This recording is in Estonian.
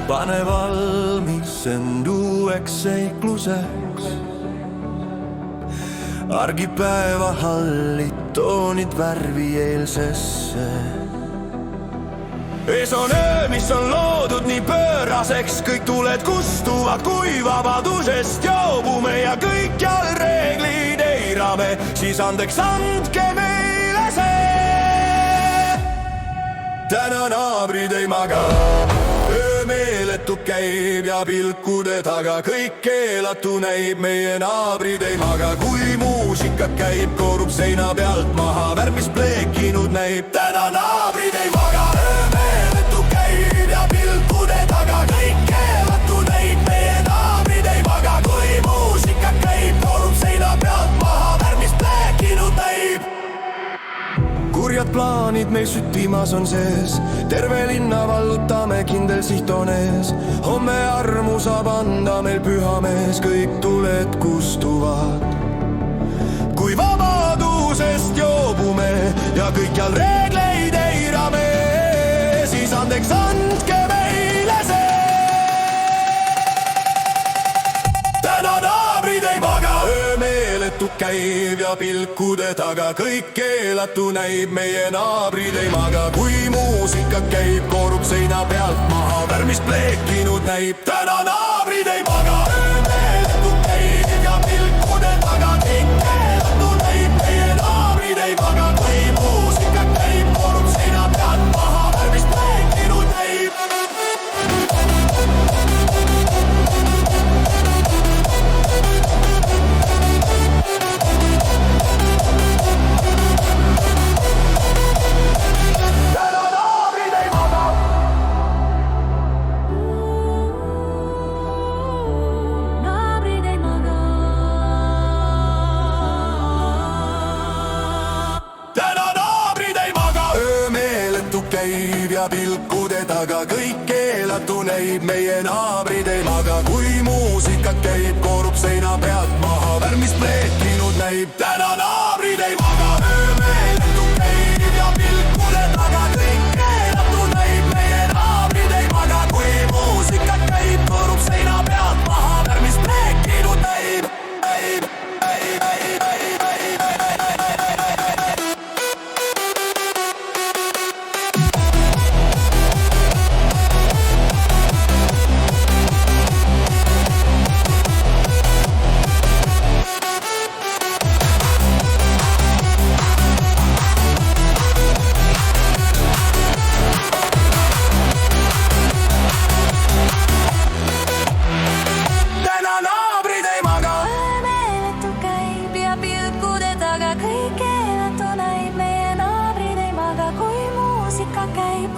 pane valmis end uueks seikluseks. Argipäeva hallid toonid värvi eelsesse. Ees on öö, mis on loodud nii pööraseks, kõik tuled kustuvad, kui vabadusest joobume ja kõikjal reeglid eirame, siis andeks andke meile see. Täna naabrid ei maga, öö meeletu käib ja pilkude taga kõik keelatu näib. Meie naabrid ei maga, kui muusika käib, koorub seina pealt maha, värv mis pleekinud näib. Täna naabrid ei maga, öö meeletu käib ja pilkude taga kõik keelatu näib. Meie naabrid ei maga, kui muusika käib, koorub seina pealt maha, värv mis pleekinud näib. Kurjad plaanid meil süttimas on sees, terve linna vallutame, kindel siht on ees. Homme armu saab anda meil püha mees, kõik tuled kustuvad, kui vabadusest joobume ja kõikjal reegleid eirame, siis andeks andke meile see. Täna naabrid ei maga, öö meeletu käib ja pilkude taga kõik keelatu näib. Meie naabrid ei maga, kui muusika käib, koorub seina pealt maha, värv mis pleekinud näib. Täna naabrid ei maga, öö meeletu käib ja pilkude taga kõik keelatu näib. Meie naabrid ei maga, kui muusika käib, koorub seina pealt maha, värv mis pleekinud näib. Käib ja pilkude taga kõik keelatu näib. Meie naabrid ei maga, kui muusika käib, koorub seina pealt maha, värv mis pleekinud näib. Täna naabrid ei maga, öö meeletu käib ja pilkude taga kõik keelatu näib. Meie naabrid ei maga, kui muusika käib, koorub seina pealt maha, värv mis pleekinud näib. Käib